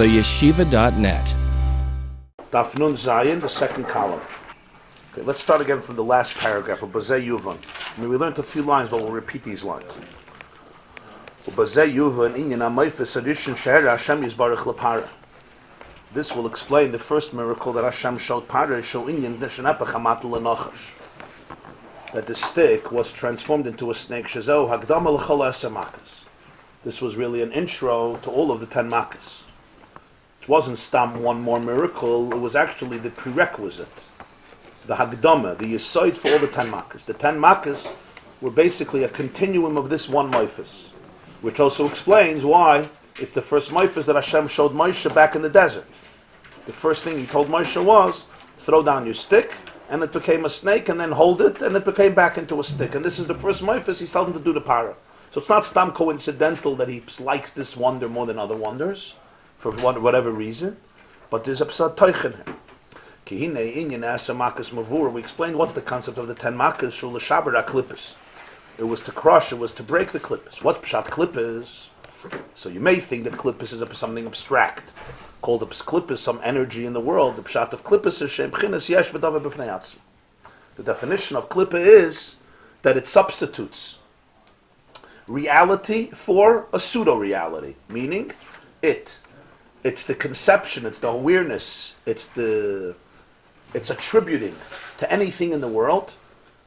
theyeshiva.net. Daf Nun Zayin, the second column. Okay, let's start again from the last paragraph of Bazei Yuvan. I mean, we learned a few lines, but we'll repeat these lines. Bazei Yuvan, Inyan Amayfis Adishin Sheher Hashem Yisbarach Lepara. This will explain the first miracle that Hashem showed Parah, show Inyan Neshanapach Hamat Lenochash. That the stick was transformed into a snake. Shezeu Hagdama L'chol Eser Makas. This was really an intro to all of the 10 Makas. It wasn't stam one more miracle, it was actually the prerequisite. The Hagdama, the Yesod for all the 10 Makas. The 10 Makas were basically a continuum of this one Maifis, which also explains why it's the first Maifis that Hashem showed Moshe back in the desert. The first thing he told Moshe was, throw down your stick, and it became a snake, and then hold it, and it became back into a stick. And this is the first Maifis he's telling him to do the Parah. So it's not stam coincidental that he likes this wonder more than other wonders, for whatever reason, but there's a psad teichen here. We explained what's the concept of the 10 makas. Shul shabar klippos. It was to crush. It was to break the klippos. What's pshat klippos? So you may think that klippos is something abstract, called klippos, some energy in the world. The pshat of klippos is shem chinas yesh v'davar b'fnei atzma. The definition of klippa is that it substitutes reality for a pseudo-reality, meaning it's the conception, it's the awareness, it's attributing to anything in the world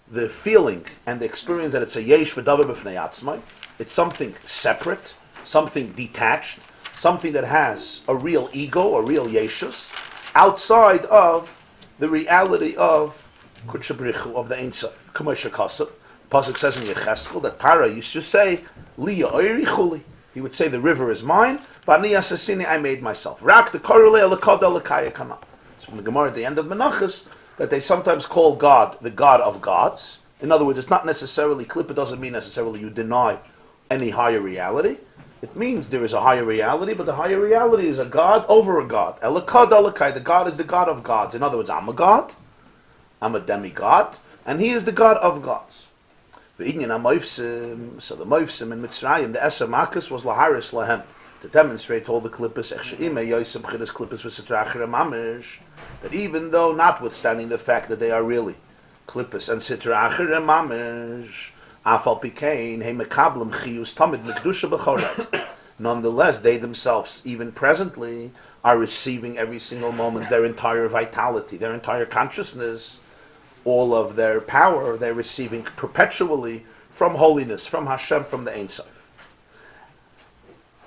the feeling and the experience that it's a yesh v'davar b'fnei atzmai. It's something separate, something detached, something that has a real ego, a real yeshus, outside of the reality of Kutchabrichu, of the Ein Sof. K'may shekasav. Pasuk says in Yecheskel that Parah used to say, Liya oiri chuli. He would say, the river is mine, Vani asasini, I made myself. Rak the korule alakad alakaya kana. It's from the Gemara at the end of Menachos that they sometimes call God the God of gods. In other words, it's not necessarily, klippa doesn't mean necessarily you deny any higher reality. It means there is a higher reality, but the higher reality is a God over a God. Alakad alakai, the God is the God of gods. In other words, I'm a God, I'm a demigod, and he is the God of gods. So the Moifsim in Mitzrayim, the Eser Makas was Laharis Lahem, to demonstrate all the klippas, that even though, notwithstanding the fact that they are really klippas and sitra achir mamish, afal pikein, he mekablim chiyus tamid mekdusha b'chorah. Nonetheless, they themselves, even presently, are receiving every single moment their entire vitality, their entire consciousness, all of their power, they're receiving perpetually from holiness, from Hashem, from the Ein Sof.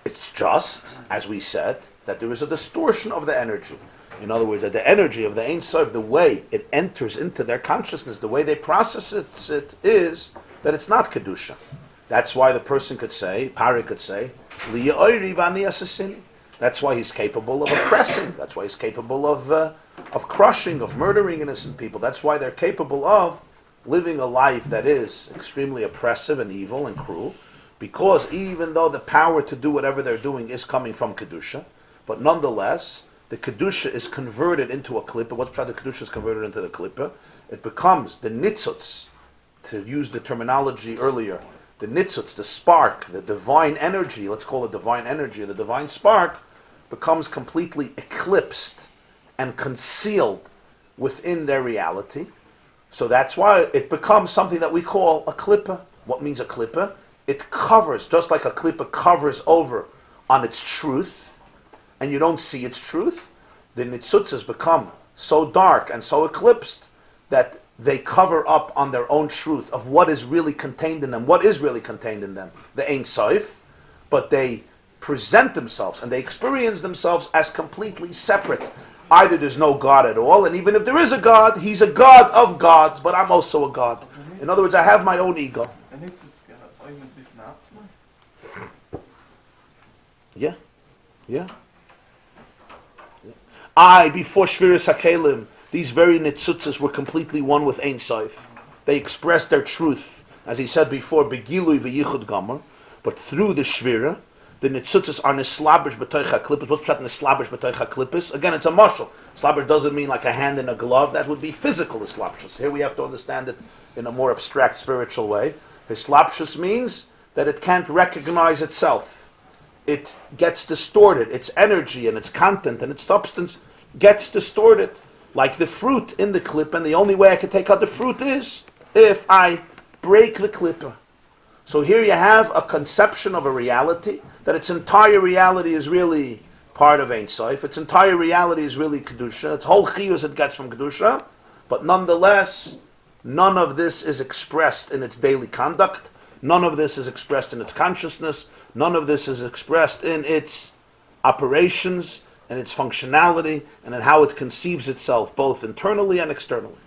It's just, as we said, that there is a distortion of the energy. In other words, that the energy of the Ein Sof, the way it enters into their consciousness, the way they process it is that it's not Kedusha. That's why the person could say, Pari could say, Liya oiri v'ani asasini. That's why he's capable of oppressing. That's why he's capable of crushing, of murdering innocent people. That's why they're capable of living a life that is extremely oppressive and evil and cruel, because even though the power to do whatever they're doing is coming from Kedusha, but nonetheless, the Kedusha is converted into a klippa. What's the Kedusha is converted into the klippa? It becomes the nitzutz, to use the terminology earlier, the nitzutz, the spark, the divine energy, let's call it divine energy, the divine spark, becomes completely eclipsed and concealed within their reality. So that's why it becomes something that we call a klippa. What means a klippa? It covers, just like a klippa covers over on its truth, and you don't see its truth. The nitzutzas become so dark and so eclipsed that they cover up on their own truth of what is really contained in them. What is really contained in them? The Ein Sof, but they present themselves and they experience themselves as completely separate. Either there's no God at all, and even if there is a God, he's a God of gods, but I'm also a God. In other words, I have my own ego. Yeah. Before Shviris HaKelim, these very nitzutzas were completely one with Ein Sof. They expressed their truth, as he said before, begilui v'yichud gomer, but through the Shvira, the nitzutzas are neslabish b'toich klippos. What's pshat neslabish b'toich klippos? Again, it's a mashal. Slabish doesn't mean like a hand in a glove. That would be physical eslapshus. Here we have to understand it in a more abstract spiritual way. Eslapshus means that it can't recognize itself. it gets distorted. Its energy and its content and its substance gets distorted. Like the fruit in the clip, and the only way I can take out the fruit is if I break the clipper. So here you have a conception of a reality, that its entire reality is really part of Ein Sof. Its entire reality is really Kedusha. Its whole chiyus it gets from Kedusha. But nonetheless, none of this is expressed in its daily conduct. None of this is expressed in its consciousness. None of this is expressed in its operations and its functionality and in how it conceives itself, both internally and externally.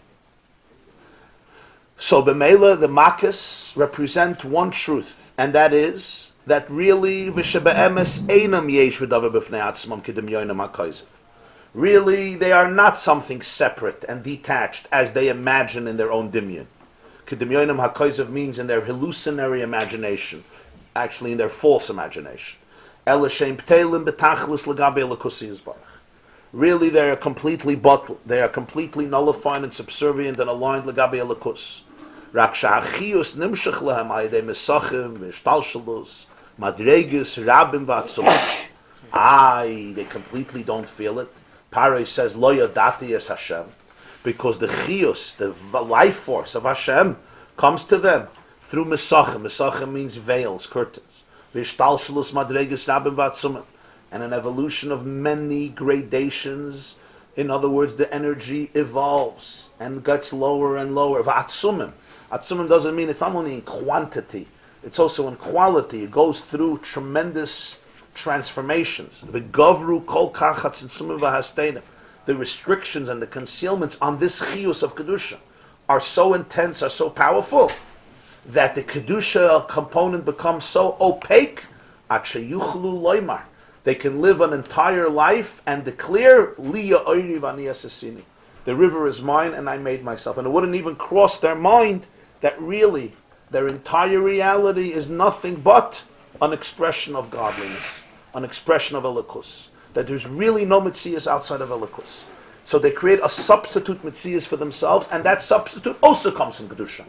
So b'meila, the makkos represent one truth, and that is that really v'shebe'emes einam yesh v'davar b'fnei atzmam k'demyonim ha'koizev. Really, they are not something separate and detached as they imagine in their own dimyon. K'demyonim ha'koizev means in their hallucinatory imagination, actually in their false imagination. Ela she'em pteilim b'tachlis l'gabe Elokus yizbarach. Really, they are completely bottled. They are completely nullified and subservient and aligned l'gabe Elokus. Rak sha'achiyus nimshach lehem ayidei mesachim v'shtalshalus madregus rabim v'atzum. They completely don't feel it. Paroi says lo yadati es Hashem, because the chiyus, the life force of Hashem, comes to them through mesachim. Mesachim means veils, curtains. V'shtalshalus madregus rabim v'atzum, and an evolution of many gradations. In other words, the energy evolves and gets lower and lower. V'atzumim. Atzumim doesn't mean it's not only in quantity, it's also in quality. It goes through tremendous transformations. The gavru kol kachatz tzumim v'hasteinim. The restrictions and the concealments on this chiyus of kedusha are so intense, are so powerful, that the kedusha component becomes so opaque. At sheyuchlu loymar, they can live an entire life and declare liya oiri v'ani asesini. The river is mine and I made myself. And it wouldn't even cross their mind that really their entire reality is nothing but an expression of godliness, an expression of Elokus. That there's really no Metzias outside of Elokus. So they create a substitute Metzias for themselves, and that substitute also comes from Kedusha.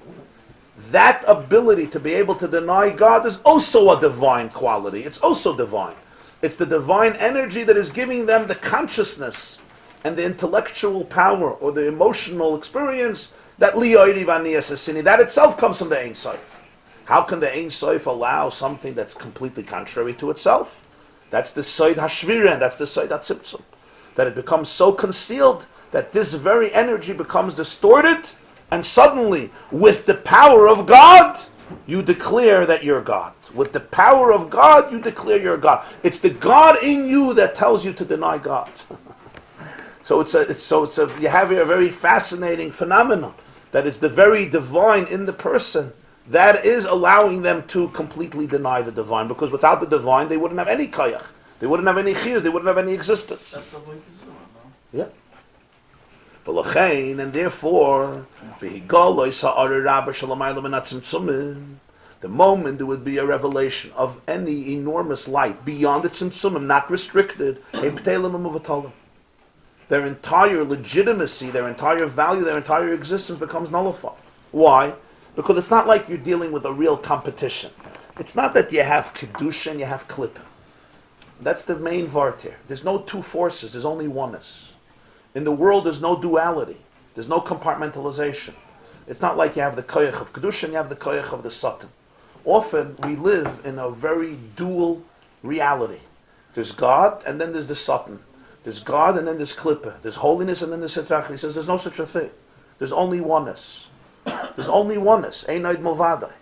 That ability to be able to deny God is also a divine quality. It's also divine. It's the divine energy that is giving them the consciousness and the intellectual power or the emotional experience that li'oiri v'ani asini, that itself comes from the Ein Sof. How can the Ein Sof allow something that's completely contrary to itself? That's the Soid HaShvira, and that's the Soid HaTzimtzum. That it becomes so concealed that this very energy becomes distorted, and suddenly, with the power of God, you declare that you're God. With the power of God, you declare you're God. It's the God in you that tells you to deny God. So you have here a very fascinating phenomenon, that it's the very divine in the person that is allowing them to completely deny the divine, because without the divine they wouldn't have any kayach, they wouldn't have any chiyus, they wouldn't have any existence. That's no? Yeah. And therefore, the moment there would be a revelation of any enormous light beyond the tzimtzumim, not restricted, their entire legitimacy, their entire value, their entire existence becomes nullified. Why? Because it's not like you're dealing with a real competition. It's not that you have kedusha and you have klipa. That's the main vart here. There's no two forces, there's only oneness. In the world there's no duality. There's no compartmentalization. It's not like you have the koyach of kedusha and you have the koyach of the satan. Often we live in a very dual reality. There's God and then there's the satan. There's God and then there's klipa. There's holiness and then there's sitrach. He says there's no such a thing. There's only oneness. There's only oneness. Einoid Mulvadai.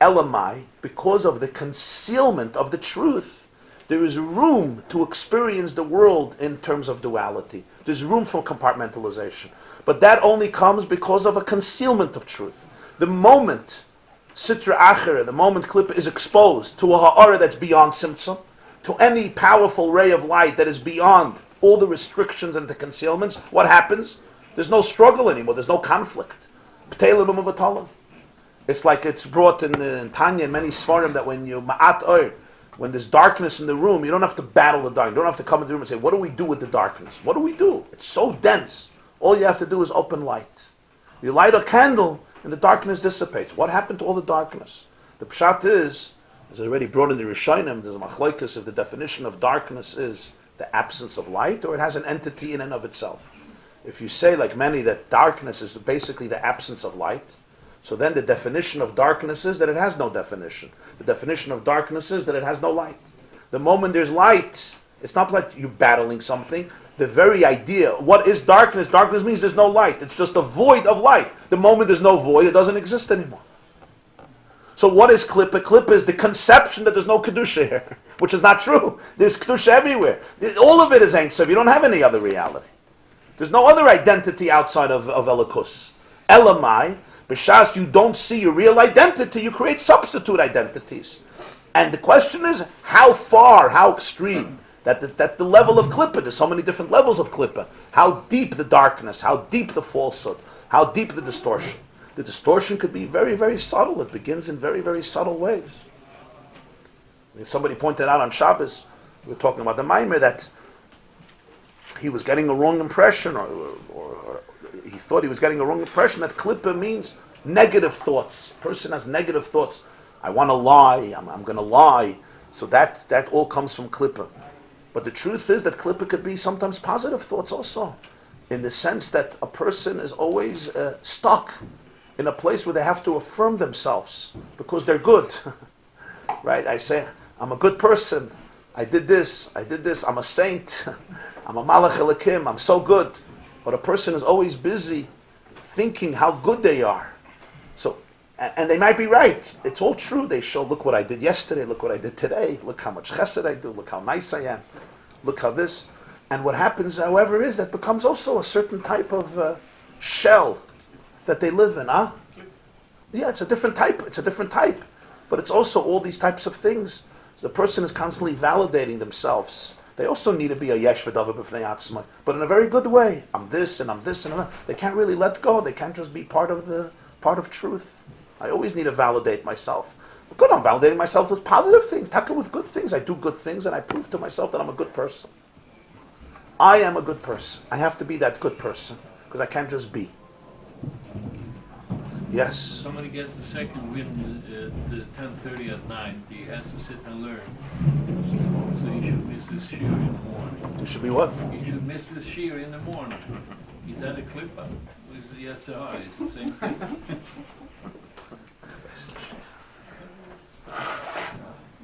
Elamai, because of the concealment of the truth, there is room to experience the world in terms of duality. There's room for compartmentalization. But that only comes because of a concealment of truth. The moment Sitra Achera, the moment Klippa is exposed to a Ha'ara that's beyond Simtsum, to any powerful ray of light that is beyond all the restrictions and the concealments, what happens? There's no struggle anymore, there's no conflict. It's like it's brought in Tanya and many Svarim that when you ma'at oir, when there's darkness in the room, you don't have to battle the dark. You don't have to come into the room and say, what do we do with the darkness? What do we do? It's so dense. All you have to do is open light. You light a candle and the darkness dissipates. What happened to all the darkness? The pshat is, As already brought in the Rishonim, there's a machlokes if the definition of darkness is the absence of light, or it has an entity in and of itself. If you say, like many, that darkness is basically the absence of light, so then the definition of darkness is that it has no definition. The definition of darkness is that it has no light. The moment there's light, it's not like you're battling something. The very idea, what is darkness? Darkness means there's no light. It's just a void of light. The moment there's no void, it doesn't exist anymore. So what is Klippa? Klippa is the conception that there's no Kedusha here, which is not true. There's Kedusha everywhere. All of it is Ein Sof. You don't have any other reality. There's no other identity outside of Elokus. Elamai, b'shas you don't see your real identity, you create substitute identities. And the question is, how far, how extreme? That's the level of Klippa. There's so many different levels of Klippa. How deep the darkness, how deep the falsehood, how deep the distortion. The distortion could be very, very subtle. It begins in very, very subtle ways. Somebody pointed out on Shabbos, we were talking about the Vayomer, that he was getting a wrong impression, or he thought he was getting a wrong impression that Klippa means negative thoughts. A person has negative thoughts. I want to lie, I'm going to lie. So that all comes from Klippa. But the truth is that Klippa could be sometimes positive thoughts also, in the sense that a person is always stuck in a place where they have to affirm themselves because they're good. Right? I say, I'm a good person. I did this, I'm a saint. I'm a Malach Elokim, I'm so good. But a person is always busy thinking how good they are. So, and they might be right. It's all true. They show, look what I did yesterday, look what I did today, look how much chesed I do, look how nice I am, look how this. And what happens, however, is that becomes also a certain type of shell that they live in, huh? Yeah, it's a different type. But it's also all these types of things. So the person is constantly validating themselves. They also need to be a yesh v'davar b'fnei atzmai, but in a very good way. I'm this and I'm this and that. They can't really let go. They can't just be part of truth. I always need to validate myself. Good, I'm validating myself with positive things. Taka with good things. I do good things and I prove to myself that I'm a good person. I am a good person. I have to be that good person because I can't just be. Yes. Somebody gets the second wind at 10:30 at night. He has to sit and learn. So you should miss his shuir in the morning. You should be what? You should miss his shuir in the morning. Is that a Klippa? With the Yetzirah, it's the same thing.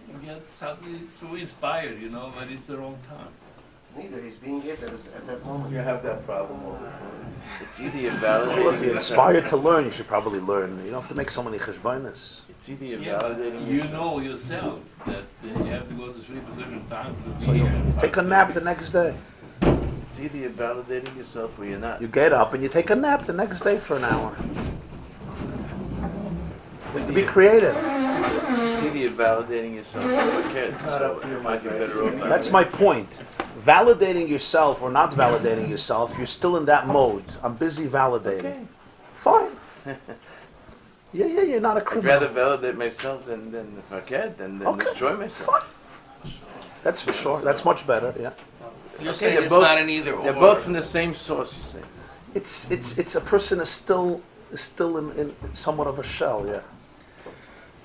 You get suddenly so inspired, but it's the wrong time. Neither. He's being it at that moment. You have that problem all the time. It's either you're Well, if you're validating inspired to learn, you should probably learn. You don't have to make so many cheshbonos. It's either you're Yeah, but validating you yourself. know yourself that you have to go to sleep a certain time to So be you here. take a nap the next day. It's either you're validating yourself or you're not. You get up and you take a nap the next day for an hour. You have to be creative. It's either you're validating yourself or you can't. So you might be better off. That's my point. Validating yourself or not validating yourself, you're still in that mode. I'm busy validating. Okay. Fine. Yeah, you're not a I'd criminal. rather validate myself than if I can't, than Okay. destroy myself. Fine. That's for sure. That's much better, yeah. You're Okay, saying they're it's both- not an either or. They're both from the same source, you say. It's a person is still in somewhat of a shell, yeah.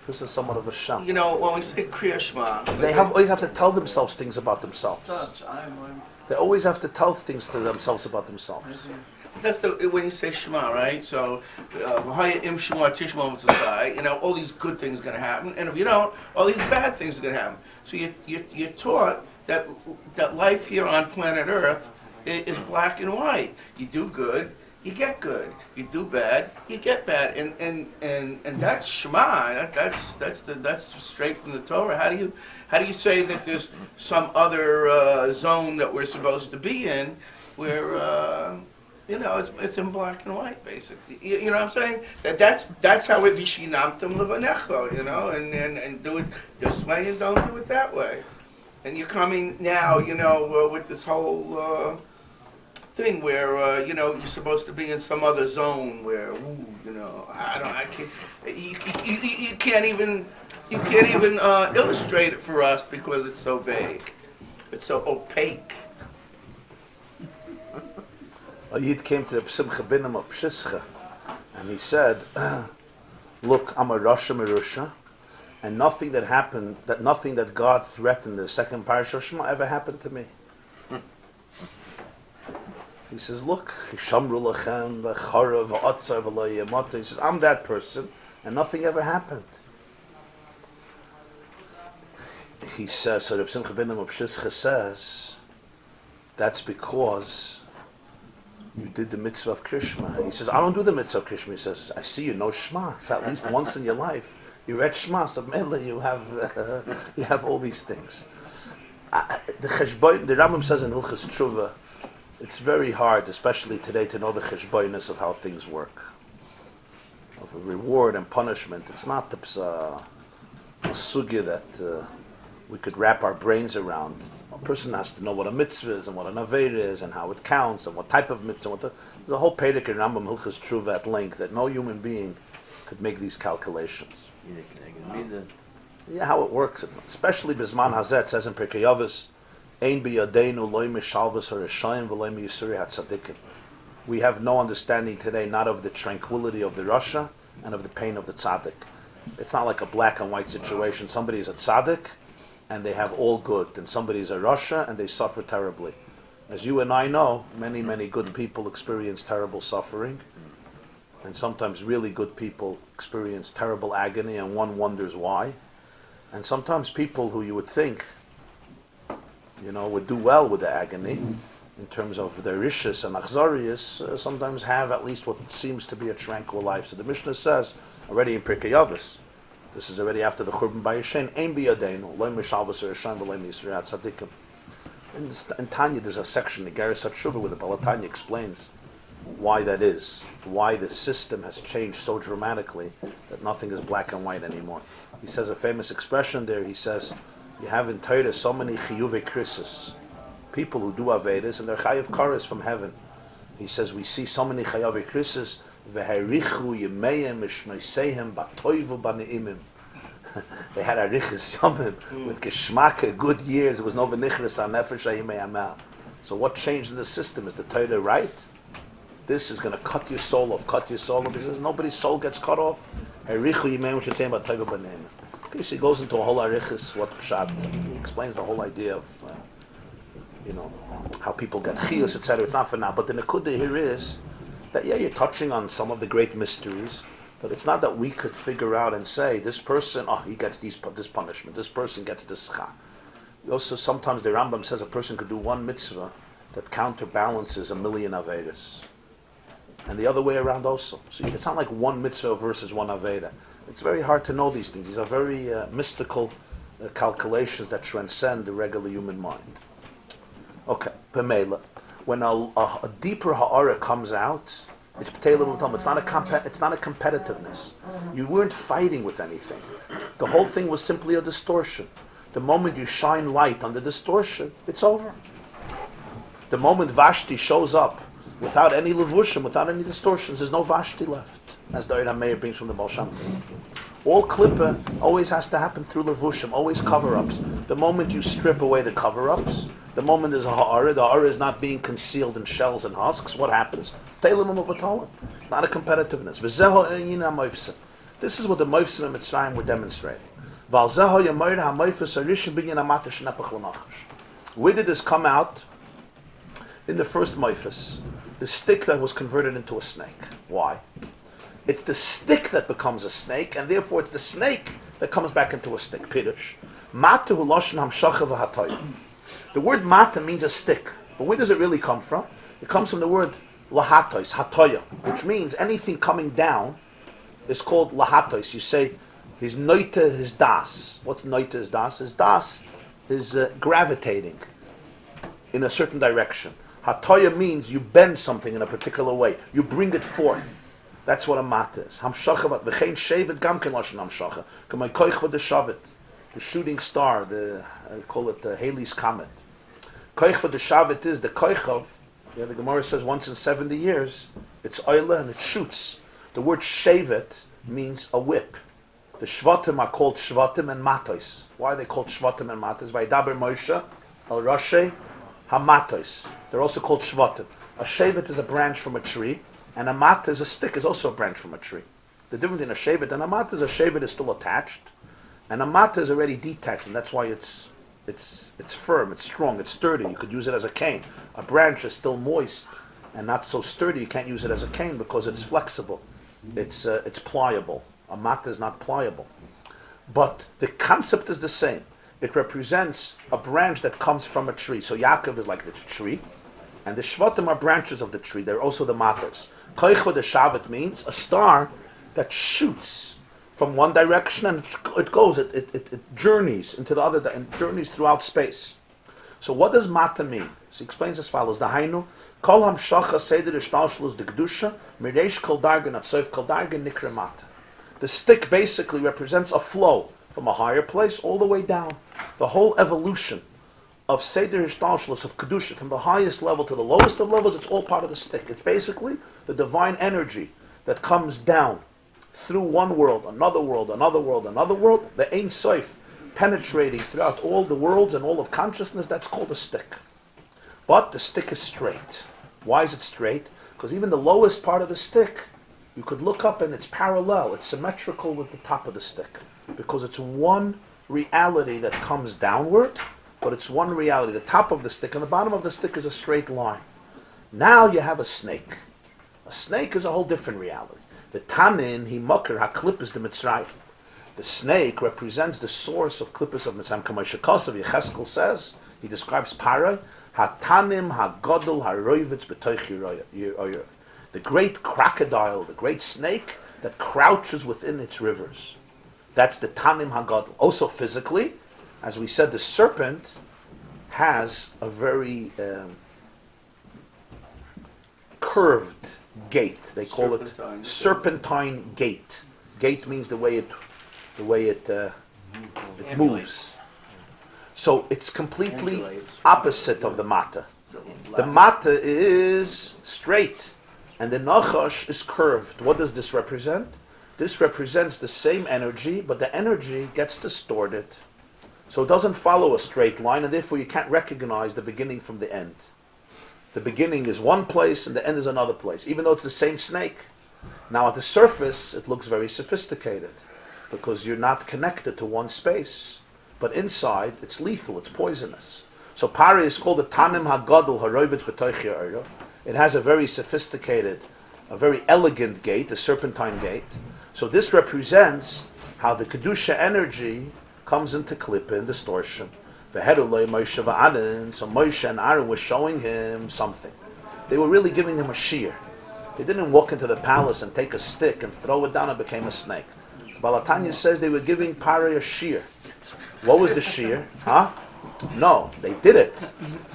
Person is somewhat of a shell. You know, when we say Kriya Shema, They always have to tell themselves things about themselves. They always have to tell things to themselves about themselves. that's when you say Shema, right? So, V'haya im Shema Tishma Mitzvah, all these good things are going to happen, and if you don't, all these bad things are going to happen. So you're taught that life here on planet Earth is black and white. You do good, you get good. You do bad, you get bad, and that's Shema. That's straight from the Torah. How do you say that there's some other zone that we're supposed to be in, where it's in black and white, basically. You know what I'm saying? That's how it vishinamtem levanecho. And do it this way and don't do it that way. And you're coming now, with this whole thing where you're supposed to be in some other zone where you can't even illustrate it for us because it's so vague, it's so opaque. A Yid came to the Simcha Binim of Pshischa, and he said, "Look, I'm a Rasha Merusha, And nothing that happened, nothing that God threatened in the second Parshas of Shema ever happened to me. He says, look, he says, I'm that person, and nothing ever happened. He says, so Reb Simcha ben Mopshizcha says, that's because you did the mitzvah of Krishma. He says, I don't do the mitzvah of Krishma. He says, I see you know Shema. It's at least once in your life. You read Shema, so mainly you have all these things. The Rambam says in Hilchas Tshuva, it's very hard, especially today, to know the cheshboinus of how things work. Of a reward and punishment. It's not the sugya that we could wrap our brains around. A person has to know what a mitzvah is and what an Vaeira is and how it counts and what type of mitzvah. There's a whole Perek in Rambam Hilchas Tshuva at length that no human being could make these calculations. Yeah, how it works. Especially Bizman Hazet says in Pirkei Avos, Ein biyadeinu loy mishalvus harashayim v'loy miyisuri hatzadikim. We have no understanding today, not of the tranquility of the Rasha and of the pain of the tzaddik. It's not like a black and white situation. Somebody is a tzaddik and they have all good, and somebody is a Rasha and they suffer terribly. As you and I know, many, many good people experience terrible suffering, and sometimes really good people experience terrible agony, and one wonders why. And sometimes people who you would think would do well with the agony, in terms of their rishis and achzarius, sometimes have at least what seems to be a tranquil life. So the Mishnah says, already in Pirkei Avos, this is already after the Churban Bayeshen, Ein biyadeinu, loy mishalvus harashayim v'loy miyisuri hatzadikim. In Tanya there's a section, the Geras HaTshuva, where the HaTanya explains why that is, why the system has changed so dramatically that nothing is black and white anymore. He says a famous expression there, he says, you have in Torah so many chiyuvei krisis, people who do Aveiras, and they're chayav kares from heaven. He says, we see so many chayavei krisis, v'herichu yemeyim mishnoiseihem batoivu b'neimim. They had arichas yomim with geschmacke, good years. There was no v'nichras ha'nefesh ha'yimei ha'mal. So what changed in the system? Is the Torah right? This is going to cut your soul off. He says, nobody's soul gets cut off. Herichu yemeyim mishnoiseihem batoivu b'neimim. Okay, so he goes into a whole arichas, what pshat. He explains the whole idea of, how people get chiyus, etc. It's not for now. But the nekuda here is that, you're touching on some of the great mysteries, but it's not that we could figure out and say, this person, he gets this punishment, this person gets this schar. Also, sometimes the Rambam says a person could do one mitzvah that counterbalances 1,000,000 Aveiras. And the other way around also. So it's not like one mitzvah versus one Vaeira. It's very hard to know these things. These are very mystical calculations that transcend the regular human mind. Okay, Pamela. When a deeper ha'ara comes out, it's it's not a competitiveness. You weren't fighting with anything. The whole thing was simply a distortion. The moment you shine light on the distortion, it's over. The moment Vashti shows up without any levushim, without any distortions, there's no Vashti left, as the Oida Meir brings from the Baal Shem Tov. All klippa always has to happen through levushim, always cover-ups. The moment you strip away the cover-ups, the moment there's a ha'ara, the ha'ara is not being concealed in shells and husks, what happens? Teilim u'vatalim. Not a competitiveness. V'zeho eyin ha'moifsim. This is what the moifsim in Mitzrayim were demonstrating. V'alzeho yamoir ha'moifis harishim binyan ha'mata shenepach l'nachash. Where did this come out? In the first moifis. The stick that was converted into a snake. Why? It's the stick that becomes a snake, and therefore it's the snake that comes back into a stick. Pirush. Mata hu loshen hamshacha v'hatayim. The word mata means a stick, but where does it really come from? It comes from the word lahatois, hatoya, which means anything coming down is called lahatois. You say, his noita, his das. What's noita, his das? His das is gravitating in a certain direction. Hatoya means you bend something in a particular way. You bring it forth. That's what a mata is. Hamshacha v'chein shevet gam ken lashon hamshacha. K'may koich v'deshavet. The shooting star, I call it the Halley's Comet. Koich for the Shavet is the Koichov. The Gemara says once in 70 years, it's oila and it shoots. The word Shevet means a whip. The Shvatim are called Shvatim and Matos. Why are they called Shvatim and Matos? Vaydaber Moshe al Rashi HaMatos. They're also called Shvatim. A Shevet is a branch from a tree, and a Mata is a stick, is also a branch from a tree. The difference in a Shevet and a Mata is a Shevet is still attached. And a mata is already detached, and that's why it's firm, it's strong, it's sturdy. You could use it as a cane. A branch is still moist and not so sturdy. You can't use it as a cane because it's flexible. It's pliable. A mata is not pliable. But the concept is the same. It represents a branch that comes from a tree. So Yaakov is like the tree, and the Shvatim are branches of the tree. They're also the matas. Koicho de Shavat means a star that shoots from one direction and it goes, it journeys into the other, and journeys throughout space. So what does mata mean? So he explains as follows: the Hainu, Kol Hamshacha Seder Ishtalshlus de Kedusha, Mireish Kol Dargan Atsoif Kol Dargan Nikra Mata. The stick basically represents a flow from a higher place all the way down. The whole evolution of Seder Ishtalshlus, of Kedusha, from the highest level to the lowest of levels, it's all part of the stick. It's basically the divine energy that comes down through one world, another world, another world, another world, the Ein Sof penetrating throughout all the worlds and all of consciousness. That's called a stick. But the stick is straight. Why is it straight? Because even the lowest part of the stick, you could look up and it's parallel, it's symmetrical with the top of the stick. Because it's one reality that comes downward, but it's one reality. The top of the stick and the bottom of the stick is a straight line. Now you have a snake. A snake is a whole different reality. The tanin, he makar, ha-klippus de Mitzrayim. The snake represents the source of klippus of Mitzrayim. Kamei Shekosov, Yecheskel says, he describes Parai, ha-tanim, ha-godel, ha-roivitz, b'toich yoyev. The great crocodile, the great snake that crouches within its rivers. That's the tanim ha-godel. Also physically, as we said, the serpent has a very curved gait. They call it serpentine gait. Gait means the way it moves. So it's completely opposite of the mata. The mata is straight, and the nachash is curved. What does this represent? This represents the same energy, but the energy gets distorted. So it doesn't follow a straight line, and therefore you can't recognize the beginning from the end. The beginning is one place and the end is another place, even though it's the same snake. Now at the surface, it looks very sophisticated because you're not connected to one space. But inside, it's lethal, it's poisonous. So Pari is called the Tanim HaGadol HaRoivitz B'toich Yoyev. It has a very sophisticated, a very elegant gait, a serpentine gait. So this represents how the Kedusha energy comes into Klippa and distortion. So Moshe and Aaron were showing him something. They were really giving him a shuir. They didn't walk into the palace and take a stick and throw it down and became a snake. HaTanya says they were giving Pari a shuir. What was the shuir? No, they did it.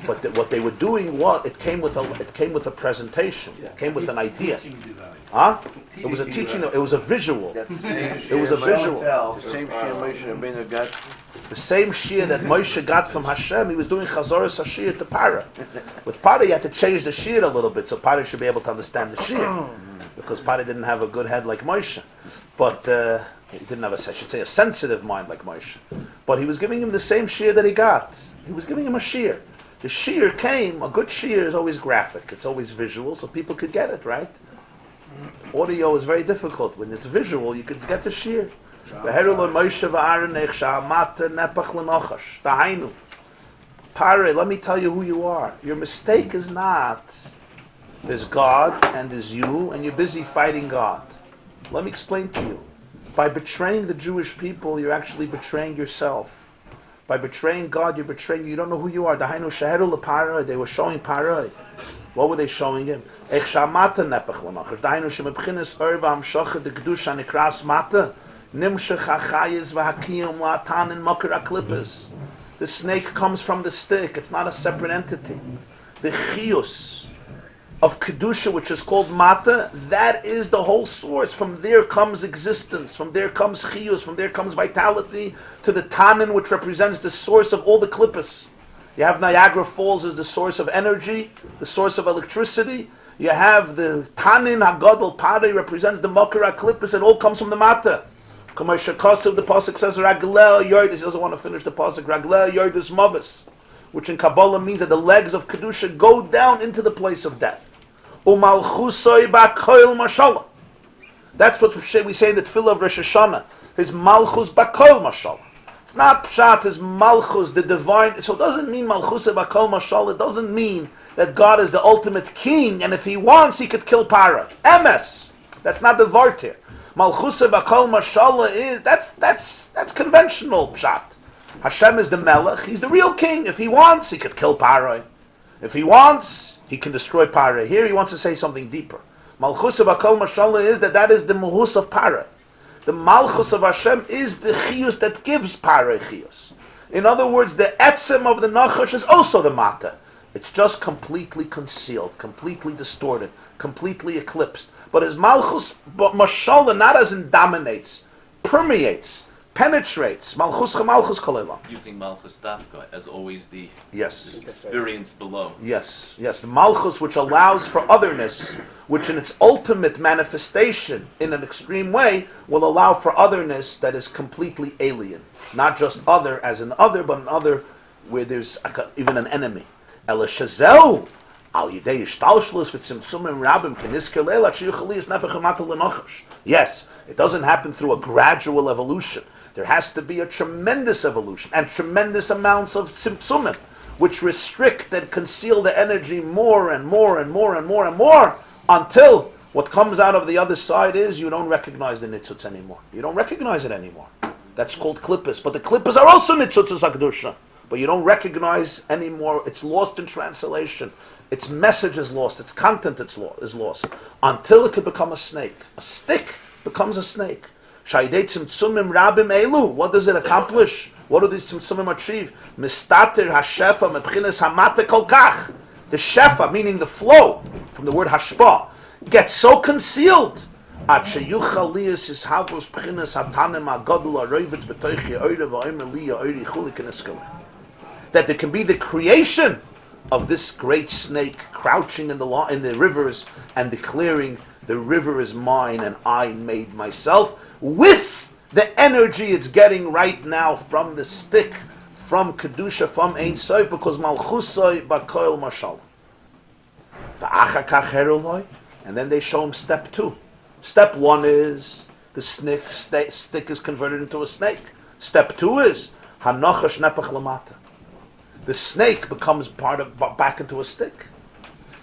But what they were doing, it came with a presentation. It came with an idea. It was a teaching. It was a visual. It was a visual. The same shir Moshe Rabbeinu got. The same shir that Moshe got from Hashem, he was doing chazoras hashir to Para. With Para, you had to change the shir a little bit so Para should be able to understand the shir, because Para didn't have a good head like Moshe, but he didn't have a sensitive mind like Moshe. But he was giving him the same shir that he got. He was giving him a shir. The shir came. A good shir is always graphic. It's always visual, so people could get it right. Audio is very difficult. When it's visual, you could get the shir. Pare, let me tell you who you are. Your mistake is not there's God and there's you, and you're busy fighting God. Let me explain to you. By betraying the Jewish people, you're actually betraying yourself. By betraying God, you're betraying you. You don't know who you are. They were showing Pare. What were they showing him? The snake comes from the stick. It's not a separate entity. The chiyus of kedusha, which is called mata, that is the whole source. From there comes existence. From there comes chiyus. From there comes vitality to the tanin, which represents the source of all the klippas. You have Niagara Falls as the source of energy, the source of electricity. You have the tanin hagadol pari represents the makara klippas. It all comes from the mata. Kamei Shekosov, the pasuk says raglel yordis. He doesn't want to finish the pasuk. Raglel yordis mavis, which in Kabbalah means that the legs of kedusha go down into the place of death. Umalchusoi bakoil mashallah. That's what we say in the tefillah of Rosh Hashanah. His malchus bakoil mashallah. It's not pshat, it's malchus, the divine. So it doesn't mean malchus b'kol mashal. It doesn't mean that God is the ultimate king, and if he wants, he could kill Para. Emes. That's not the vart here. Malchus b'kol mashal is that's conventional pshat. Hashem is the melech. He's the real king. If he wants, he could kill Para. If he wants, he can destroy Para. Here he wants to say something deeper. Malchus b'kol mashal is that is the malchus of Para. The malchus of Hashem is the chiyus that gives Parei chiyus. In other words, the etzem of the nachash is also the mata. It's just completely concealed, completely distorted, completely eclipsed. But as malchus, but mashallah, not as in dominates, permeates, penetrates. Malchus chamalchus kolelam. Using malchus dafka as always the Yes. experience below. Yes. The malchus which allows for otherness, which in its ultimate manifestation, in an extreme way, will allow for otherness that is completely alien. Not just other as an other, but an other where there's even an enemy. Ela shazeu al yidei ishtalshlus v'tzimtzumim rabim k'nisker leila sheyuchali nepech lenochash. Yes, it doesn't happen through a gradual evolution. There has to be a tremendous evolution and tremendous amounts of tzimtzumim, which restrict and conceal the energy more and more and more and more and more, until what comes out of the other side is you don't recognize the nitzutz anymore. You don't recognize it anymore. That's called klippos. But the klippos are also nitzutzes hakdusha. But you don't recognize anymore. It's lost in translation. Its message is lost. Its content is lost. Until it could become a snake. A stick becomes a snake. Shaydei tzimtzumim rabim elu. What does it accomplish? What do these tzimtzumim achieve? Mistater hashefa mebchines hamate kolkach. The shefa, meaning the flow, from the word hashpa, gets so concealed that there can be the creation of this great snake crouching in the rivers and declaring, the river is mine and I made myself, with the energy it's getting right now from the stick, from Kedusha, from Ein Sof, because Malchusoi Bakoil Mashal. And then they show him step 2. Step 1 is the stick is converted into a snake. Step 2 is Hanochash Nepach Lamata. The snake becomes back into a stick.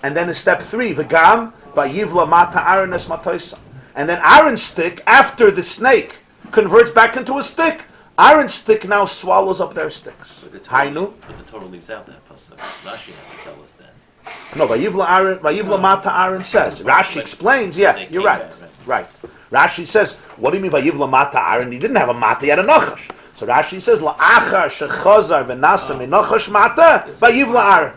And then in step 3, V'gam Vayivla Mata Aaron Es Matoisa. And then Aaron's stick, after the snake converts back into a stick, Aaron's stick now swallows up their sticks. But the Hainu. Torah leaves out that pasuk. Rashi has to tell us that. No, Vayivla Mata Aaron says. Rashi explains, you're right. Right. Rashi says, what do you mean Vayivla Mata Aaron? He didn't have a mata, he had a nachash. So Rashi says, La'achar shechazar v'nasa minachash mata Vayivla Aaron.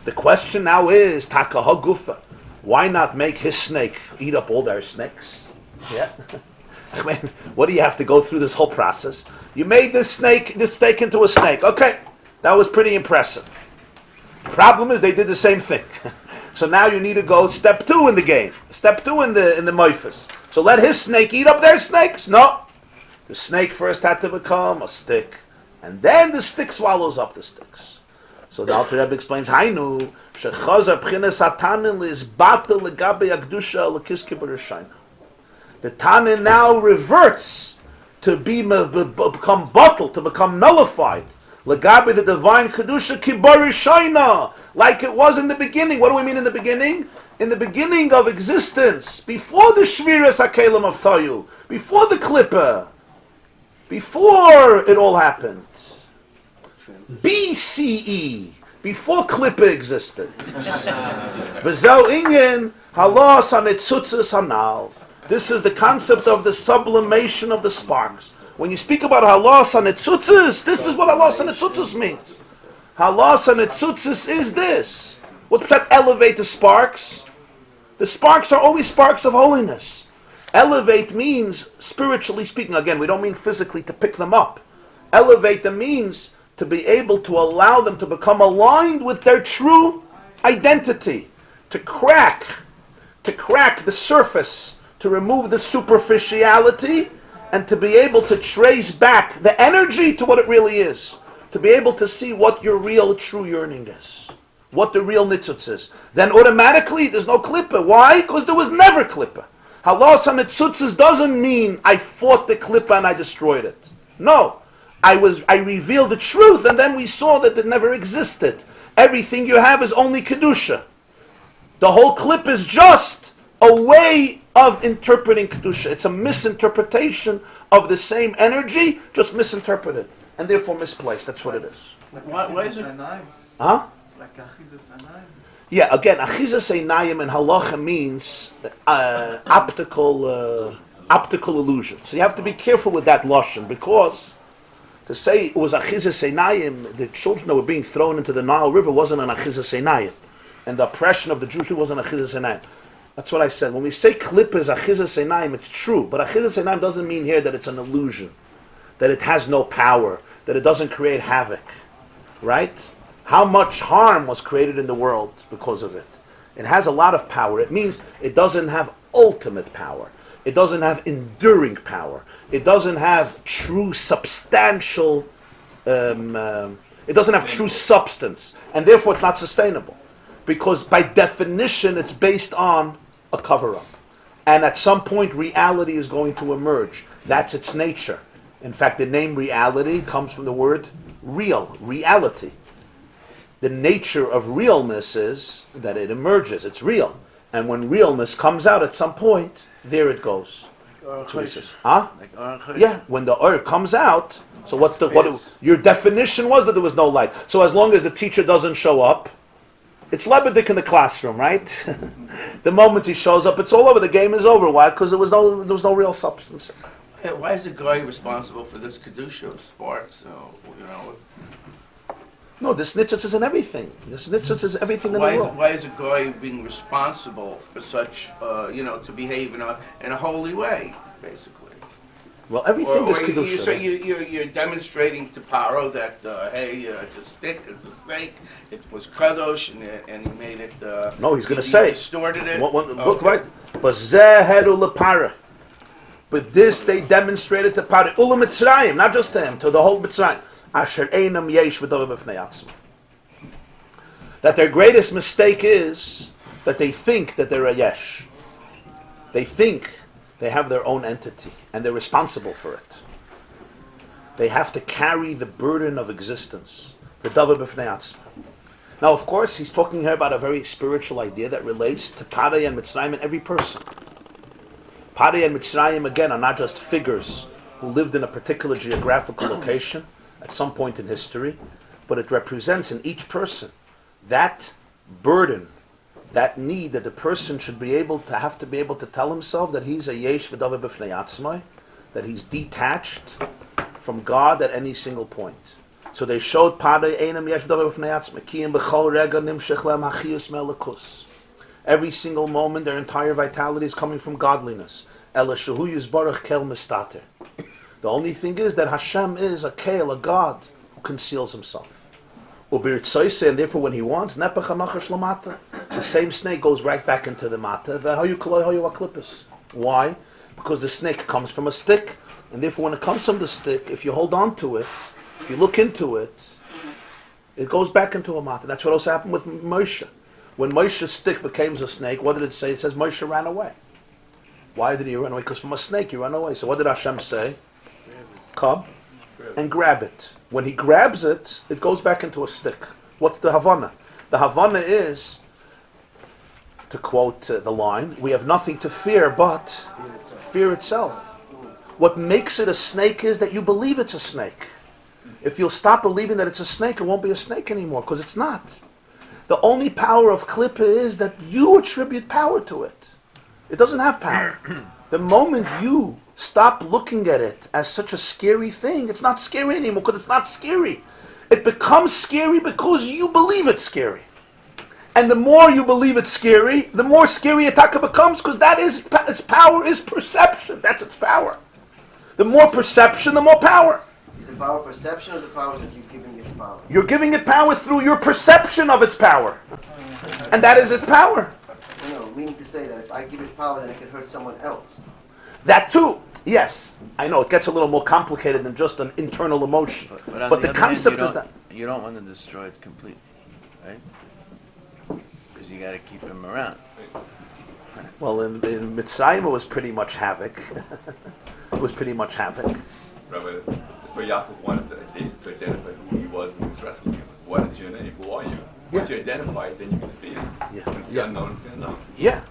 The question now is, Taka Hagufa. Why not make his snake eat up all their snakes? Yeah. I mean, what do you have to go through this whole process? You made this steak into a snake. Okay, that was pretty impressive. Problem is they did the same thing. So now you need to go step 2 in the game. Step 2 in the moifus. So let his snake eat up their snakes? No. The snake first had to become a stick. And then the stick swallows up the sticks. So the Alter Rebbe explains, Hainu, shechazar b'chines hatanin is batel legabe akdusha lekiske b'rishayna. The Tanin now reverts to become bottled, to become nullified. Legabe the divine kedusha kibarishayna, like it was in the beginning. What do we mean in the beginning? In the beginning of existence, before the shviras hakelim of Tayu, before the klippa, before it all happened. BCE, before klippa existed. V'zeu inyan halos hanetzutzes hanal. This is the concept of the sublimation of the sparks. When you speak about halas hanetzutzes, this is what halas hanetzutzes means. Halas hanetzutzes is this. What does that elevate the sparks? The sparks are always sparks of holiness. Elevate means, spiritually speaking, again, we don't mean physically to pick them up. Elevate them means to be able to allow them to become aligned with their true identity. To crack the surface, to remove the superficiality, and to be able to trace back the energy to what it really is. To be able to see what your real true yearning is. What the real nitzutz is. Then automatically there's no klippa. Why? Because there was never klippa. Halas hanitzutzes doesn't mean I fought the klippa and I destroyed it. No. I revealed the truth, and then we saw that it never existed. Everything you have is only Kedusha. The whole clip is just a way of interpreting Kedusha. It's a misinterpretation of the same energy, just misinterpreted, and therefore misplaced. That's what it is. Why is it? Huh? It's like achizas anayim. Yeah, again, achizas einayim in halacha means optical illusion. So you have to be careful with that lashon, because to say it was achizas einayim, the children that were being thrown into the Nile River wasn't an achizas einayim, and the oppression of the Jews wasn't achizas einayim. That's what I said. When we say klippa is achizas einayim, it's true, but achizas einayim doesn't mean here that it's an illusion, that it has no power, that it doesn't create havoc, right? How much harm was created in the world because of it? It has a lot of power. It means it doesn't have ultimate power. It doesn't have enduring power. It doesn't have true substantial, it doesn't have true substance. And therefore it's not sustainable. Because by definition it's based on a cover-up. And at some point reality is going to emerge. That's its nature. In fact, the name reality comes from the word real, reality. The nature of realness is that it emerges, it's real. And when realness comes out at some point, there it goes. So he says, huh? Yeah, when the or comes out, so what's your definition was that there was no light. So as long as the teacher doesn't show up, it's Lebedik in the classroom, right? The moment he shows up, it's all over, the game is over. Why? Because there was no real substance. Yeah, why is the guy responsible for this kedusha of sparks? No, this nitzitz is in everything. This nitzitz is everything in the world. Why is a guy being responsible for such, to behave in a holy way, basically? Well, everything is kedusha. So you're demonstrating to Paro that hey, it's a stick, it's a snake, it was kadosh, and he made it. No, he's going to say. Distorted it. Look right. But zeheru lepara. But this they demonstrated to Paro. Ula Mitzrayim, not just to him, to the whole Mitzrayim. Asher einam yesh v'dava b'fnei atzma. That their greatest mistake is that they think that they're a yesh. They think they have their own entity and they're responsible for it. They have to carry the burden of existence. V'dava b'fnei atzma. Now, of course, he's talking here about a very spiritual idea that relates to Parei and Mitzrayim in every person. Parei and Mitzrayim, again, are not just figures who lived in a particular geographical location at some point in history, but it represents in each person that burden, that need that the person should be able to tell himself that he's a yesh v'dava b'fnei atzmai, that he's detached from God at any single point. So they showed Parei einam yesh v'dava b'fnei atzmai ki im b'chol rega nimshech lehem hachiyus me'elakus. Every single moment, their entire vitality is coming from godliness. Ela shehu yizbarach kel mistater. The only thing is that Hashem is a Kael, a God, who conceals himself. And therefore when he wants, the same snake goes right back into the mata. Why? Because the snake comes from a stick, and therefore when it comes from the stick, if you hold on to it, if you look into it, it goes back into a mata. That's what also happened with Moshe. When Moshe's stick became a snake, what did it say? It says Moshe ran away. Why did he run away? Because from a snake you ran away. So what did Hashem say? Come and grab it. When he grabs it, it goes back into a stick. What's the Havana? The Havana is, to quote the line, we have nothing to fear but fear itself. What makes it a snake is that you believe it's a snake. If you'll stop believing that it's a snake, it won't be a snake anymore, because it's not. The only power of Klippa is that you attribute power to it. It doesn't have power. The moment you stop looking at it as such a scary thing, it's not scary anymore because it's not scary. It becomes scary because you believe it's scary. And the more you believe it's scary, the more scary Ataka becomes, because that is its power is perception. That's its power. The more perception, the more power. Is the power perception, or is the power that you're giving it power? You're giving it power through your perception of its power. And that is its power. No, meaning to say that if I give it power, then it can hurt someone else. That too, yes. I know, it gets a little more complicated than just an internal emotion. But the concept is that... You don't want to destroy it completely, right? Because you got to keep him around. Well, in Mitzrayim, it was pretty much havoc. It was pretty much havoc. Rabbi, that's where Yaakov wanted to basically to identify who he was when he was wrestling him. What is your name? Who are you? Once you identify it, then you can defeat him. Yeah. When it's the unknown, it's the unknown. Yeah.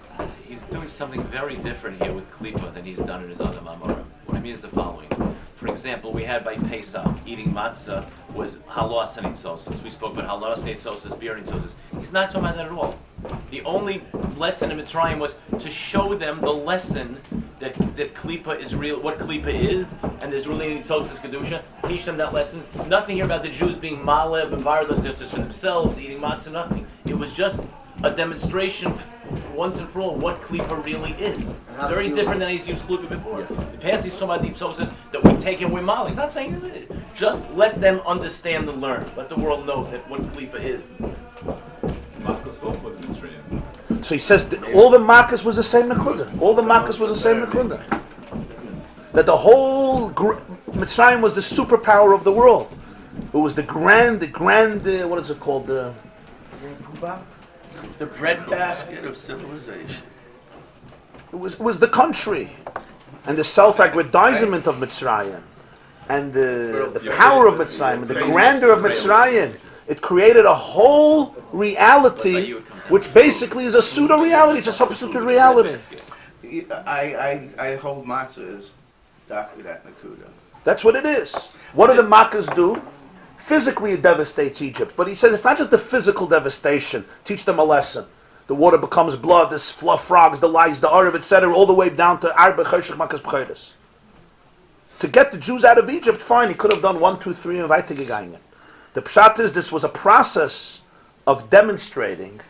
He's doing something very different here with Klippa than he's done in his other Mamorim. What I mean is the following. For example, we had by Pesach, eating matzah was halos and itzoses. We spoke about halos and itzoses, beer and itzoses. He's not talking about that at all. The only lesson in Mitzrayim was to show them the lesson that Klippa is real, what Klippa is, and there's really any itzoses kedusha. Teach them that lesson. Nothing here about the Jews being maleb and bar those itzoses for themselves, eating matzah, nothing. It was just a demonstration once and for all what Klippa really is. It's very different than he's used Klippa before. The past he's talking about the itzoses that we take and we're mal. He's not saying that. Just let them understand and learn. Let the world know that what Klippa is. So he says all the Makkos was the same Nakuda. All the Makkos was the same Nakuda. That the whole Mitzrayim was the superpower of the world. It was the grand, what is it called? The breadbasket of civilization. It was the country, and the self-aggrandizement of Mitzrayim, and the power of Mitzrayim, and the grandeur of Mitzrayim. It created a whole reality, which basically is a pseudo-reality. It's a substitute reality. I hold matzah as definitely that nakuda. That's what it is. What do the Makkos do? Physically, it devastates Egypt. But he says it's not just the physical devastation. Teach them a lesson. The water becomes blood, the frogs, the lice, the Arab, etc., all the way down to Arba Cheshach Makas B'chayres. To get the Jews out of Egypt, fine, he could have done 1, 2, 3 and weitergegangen. The pshat is this was a process of demonstrating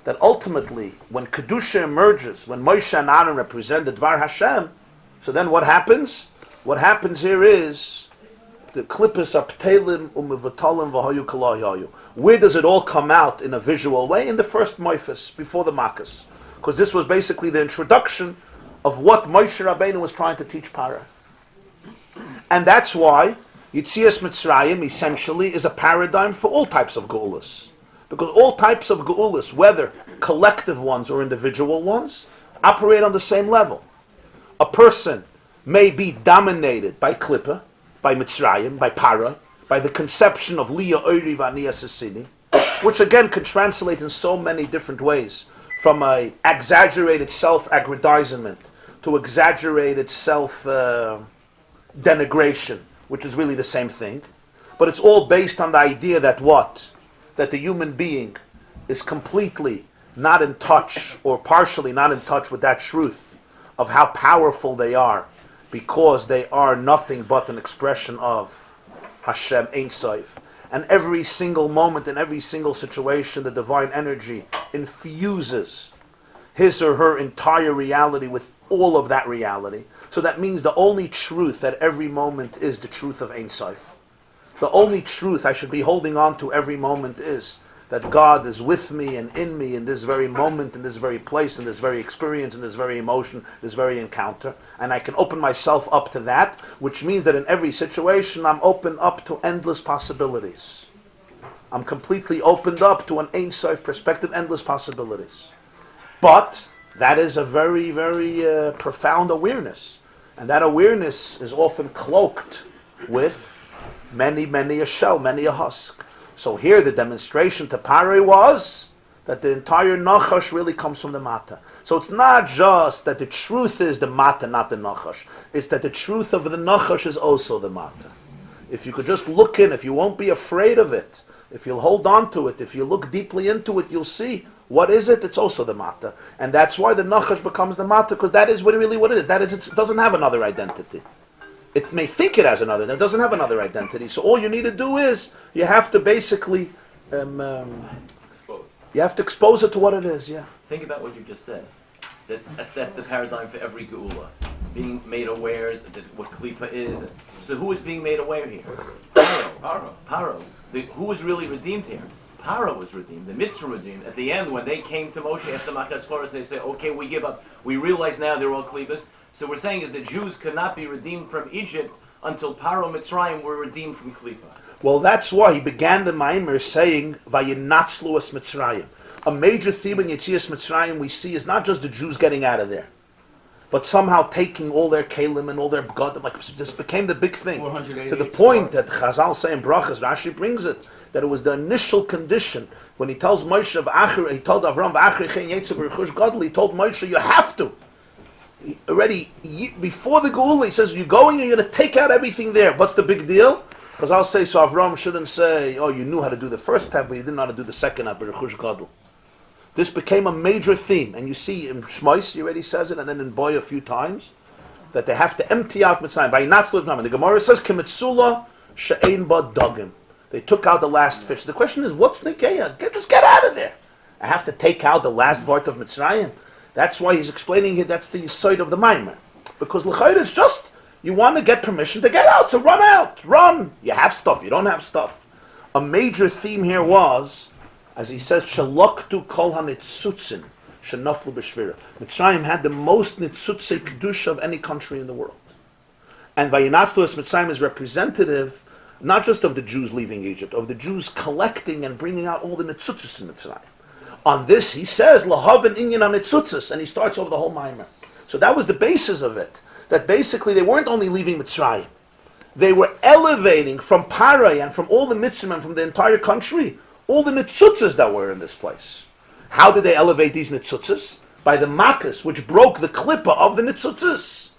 that ultimately, when Kedusha emerges, when Moshe and Aaron represent the Dvar Hashem, so then what happens? What happens here is the klippus aptelim umivatalim v'hayu kalayayu. Where does it all come out in a visual way? In the first Moifis, before the Makkos. Because this was basically the introduction of what Moshe Rabbeinu was trying to teach Parah. And that's why Yitzias Mitzrayim essentially is a paradigm for all types of Geulas. Because all types of Geulas, whether collective ones or individual ones, operate on the same level. A person may be dominated by Klippa, by Mitzrayim, by Parah, by the conception of Liya Oiri V'Aniya Sasini, which again can translate in so many different ways, from a exaggerated self-aggrandizement to exaggerated self-denigration, which is really the same thing. But it's all based on the idea that what? That the human being is completely not in touch, or partially not in touch with that truth of how powerful they are, because they are nothing but an expression of Hashem Ein Sof. And every single moment, in every single situation, the divine energy infuses his or her entire reality with all of that reality. So that means the only truth at every moment is the truth of Ein Sof. The only truth I should be holding on to every moment is that God is with me and in me in this very moment, in this very place, in this very experience, in this very emotion, this very encounter. And I can open myself up to that, which means that in every situation I'm open up to endless possibilities. I'm completely opened up to an Ein Sof perspective, endless possibilities. But that is a very, very profound awareness. And that awareness is often cloaked with many a shell, many a husk. So here the demonstration to Paroi was that the entire Nachash really comes from the Mata. So it's not just that the truth is the Mata, not the Nachash. It's that the truth of the Nachash is also the Mata. If you could just look in, if you won't be afraid of it, if you'll hold on to it, if you look deeply into it, you'll see what is it? It's also the Mata. And that's why the Nachash becomes the Mata, because that is really what it is. That is, it doesn't have another identity. It may think it has another, it doesn't have another identity. So all you need to do is, you have to basically, you have to expose it to what it is, yeah. Think about what you just said. That's the paradigm for every geula. Being made aware that what Klippa is. So who is being made aware here? Paro. Who was really redeemed here? Paro was redeemed. The Mitzvah redeemed. At the end, when they came to Moshe after Makas Poras, they say, okay, we give up. We realize now they're all Klippas. So we're saying is the Jews could not be redeemed from Egypt until Paro Mitzrayim were redeemed from Klippa. Well, that's why he began the Maimer saying, Vayinatzlu es Mitzrayim. A major theme in Yetzias Mitzrayim we see is not just the Jews getting out of there. but somehow taking all their kalim and all their begadim, like this became the big thing. 488 To the point that Chazal say in Brachas, Rashi brings it, that it was the initial condition when he tells Moshe, he told Avram, he told Moshe, you have to. Before the Geula, he says, you're going and you're going to take out everything there. What's the big deal? Because I'll say, so Avram shouldn't say, oh, you knew how to do the first half, but you didn't know how to do the second half, B'Rechush Gadol. This became a major theme. And you see in Shmois, he already says it, and then in Boy a few times, that they have to empty out Mitzrayim. The Gemara says, Kimitzula she'ein ba dagim. They took out the last fish. The question is, what's Nikeya? Just get out of there. I have to take out the last vart of Mitzrayim. That's why he's explaining here, that's the side of the Maimer. Because l'chayr is just, you want to get permission to get out, so run out, run. You have stuff, you don't have stuff. A major theme here was, as he says, Shaloktu kol ha-nitzutzin, shenaflu b'shvira. Mitzrayim had the most nitzutzei kedusha of any country in the world. And Vayinatzlu es Mitzrayim is representative, not just of the Jews leaving Egypt, of the Jews collecting and bringing out all the nitzutzis in Mitzrayim. On this, he says, Lahav inyan ha-nitzutzis, and he starts over the whole Maimer. So that was the basis of it. That basically they weren't only leaving Mitzrayim, they were elevating from Parai and from all the Mitzrayim and from the entire country, all the nitzutzas that were in this place. How did they elevate these nitzutzas? By the makas, which broke the klippa of the nitzutzas.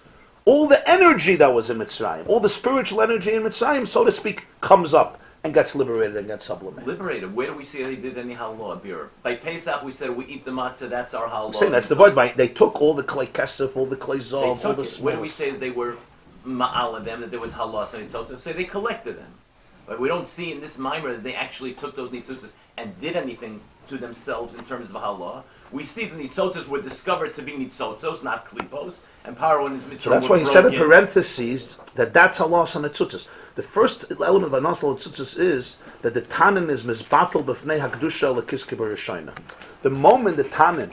All the energy that was in Mitzrayim, all the spiritual energy in Mitzrayim, so to speak, comes up and gets liberated and gets sublimated. Liberated. Where do we see they did any halal beer? By Pesach, we said we eat the matzah. That's our halal. I'm saying that's the word. They took all the clay kesef, all the clay zov, all the Where do we say that they were ma'al them, that there was halas and nitzotzos? Say they collected them. But we don't see in this mimer that they actually took those nitzotzos and did anything to themselves in terms of halah. We see the nitzotzos were discovered to be nitzotzos, not klipos, and Paro and his mitzvah. So that's why he said in parentheses that's halas and nitzotzos. The first element of halas and nitzotzos is that the tanin is mizbatel b'fnei hakdusha lekiske b'rishayna. The moment the tanin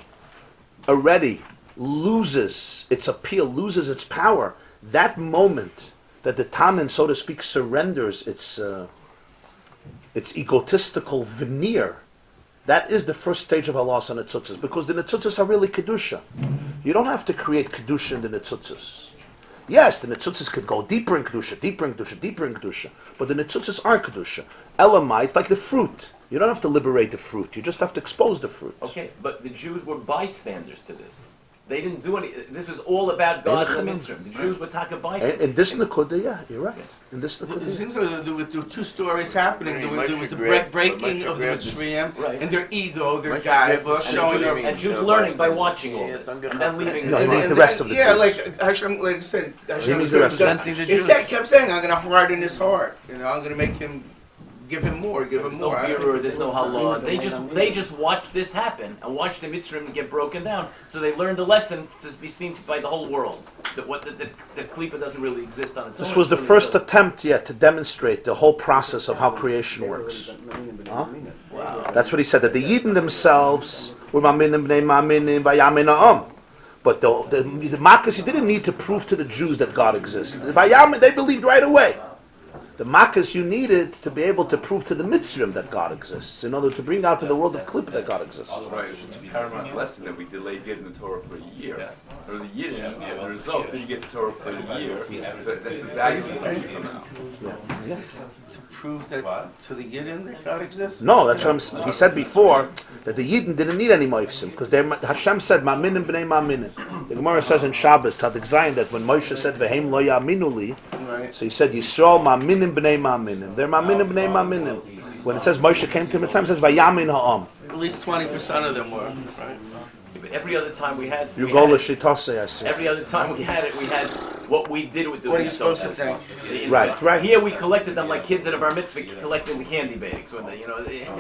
already loses its appeal, loses its power, that moment that the tanin, so to speak, surrenders its egotistical veneer, that is the first stage of halas and nitzutzas, because the nitzutzas are really kedusha. You don't have to create kedusha in the nitzutzas. Yes, the nitzutzas could go deeper in kedusha, deeper in kedusha, deeper in kedusha, but the nitzutzas are kedusha. Elamai, it's like the fruit. You don't have to liberate the fruit. You just have to expose the fruit. Okay, but the Jews were bystanders to this. They didn't do any. This was all about God and the Mitzrayim. The Jews were taka bystanders. In this Nakuda, yeah, you're right. In this It Nakuda. seems like there were two stories happening. There was the breaking of the Mitzrayim, Right. and their ego, their Moshe gaiva, grabbed- showing their... And Jews learning by watching all this, and then leaving. No, he means the And rest of the yeah, Jews. like Hashem, like I said, Hashem means the rest of the kept saying, "I'm going to harden his heart. I'm going to make him, give him more, give him There's no more." Birur, there's no halal. They just watched this happen and watched the Mitzrayim get broken down. So they learned a lesson to be seen by the whole world that the klipa doesn't really exist on its own. This was the first attempt yet to demonstrate the whole process of how creation works. Huh? That's what he said, that the Yidden themselves were maminim b'nei maminim vayamin ha'am. But the Makkos, he didn't need to prove to the Jews that God exists. Vayamin, they believed right away. The Makkos you needed to be able to prove to the Mitzrayim that God exists, in order to bring out to the world of Klippa that God exists. Right, it's a paramount lesson that we delayed getting the Torah for a year. Or the Yiddish, as a result, didn't get the Torah for a year. So that's the value of it somehow. To prove that to the Yidden that God exists? No, that's what he said before, that the Yidden didn't need any Moifsim, because Hashem said, Ma'minim b'nei ma'minim. The Gemara says in Shabbos, Tzadik Zayin, that when Moshe said, V'heim lo ya'aminu li, Right. so he said, Yisrael ma'minim b'nei ma'minim. They're ma'minim b'nei ma'minim. When it says Moshe came to Mitzrayim, it says, Vayamin ha'am. At least 20% of them were. Right. But every other time we had. You we go had it. l'shitase, I see. Every other time we had it, we had what we did with the What are you supposed to think? Right. Here we collected them like kids at a bar mitzvah collecting the candy bags, when they,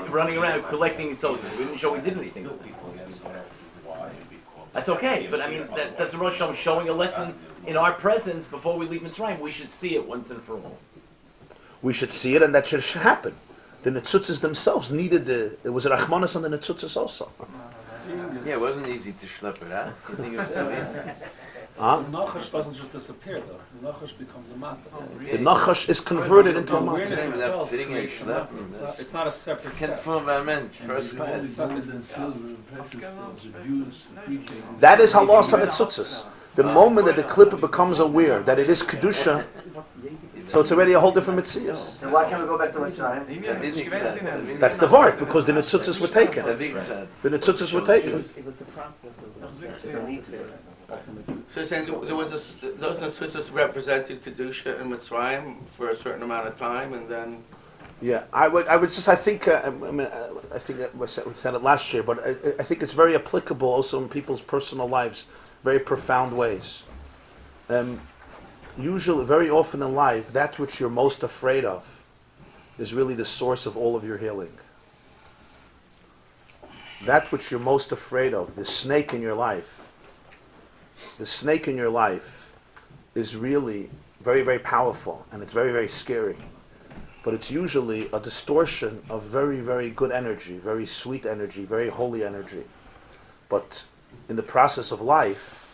running around collecting tzozos. We didn't show we did anything. That's okay, but I mean that's the Rosh Hashanah showing a lesson in our presence before we leave Mitzrayim. We should see it once and for all. We should see it, and that should happen. The Netzutzes themselves needed there was a Rachmanis on the Netzutzes also. Yeah, it wasn't easy to schlep it out. You think it was so easy? Huh? The Nachash doesn't just disappear though. The Nachash becomes a matzah. The Nachash is converted into a The matzah. awareness Same with that itself sitting creates here, the schlep. matzah. It's not a separate Can't step. fool about men. First class. Gold and silver and precious stones, the Jews preaching. That is halas and Netzutzes. The moment that the klippa becomes aware that it is kedusha, so it's already a whole different mitzias. Then why can't we go back to Mitzrayim? That's the vart, because the netzutzas were taken. The netzutzas were taken. It was the process that was They don't need to do it. So you're saying there was those netzutzos represented kedusha in Mitzrayim for a certain amount of time, and then Yeah, I think we said it last year, but I think it's very applicable also in people's personal lives, very profound ways. Usually, very often in life, that which you're most afraid of is really the source of all of your healing. That which you're most afraid of, the snake in your life, is really very, very powerful, and it's very, very scary. But it's usually a distortion of very, very good energy, very sweet energy, very holy energy. But in the process of life,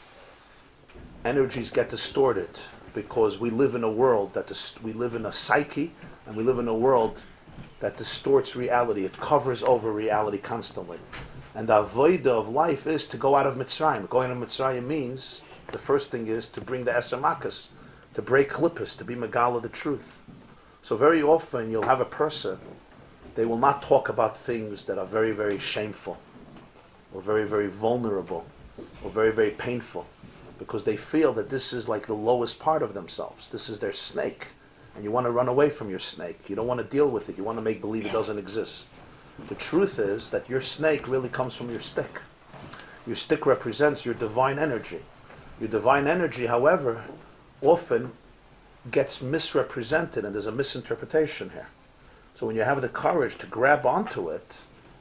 energies get distorted because we live in a world we live in a psyche, and we live in a world that distorts reality. It covers over reality constantly. And the Vaeira of life is to go out of Mitzrayim. Going out of Mitzrayim means, the first thing is to bring the Esamakas, to break klippas, to be Megala the truth. So very often you'll have a person, they will not talk about things that are very, very shameful, or very, very vulnerable, or very, very painful, because they feel that this is like the lowest part of themselves. This is their snake, and you want to run away from your snake. You don't want to deal with it. You want to make believe it doesn't exist. The truth is that your snake really comes from your stick. Your stick represents your divine energy. Your divine energy, however, often gets misrepresented, and there's a misinterpretation here. So when you have the courage to grab onto it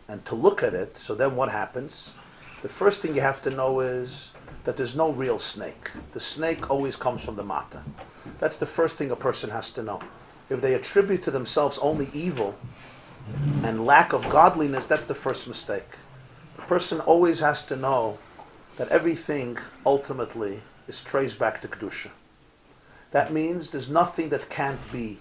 and to look at it, so then what happens? The first thing you have to know is that there's no real snake. The snake always comes from the mata. That's the first thing a person has to know. If they attribute to themselves only evil and lack of godliness, that's the first mistake. The person always has to know that everything ultimately is traced back to Kedusha. That means there's nothing that can't be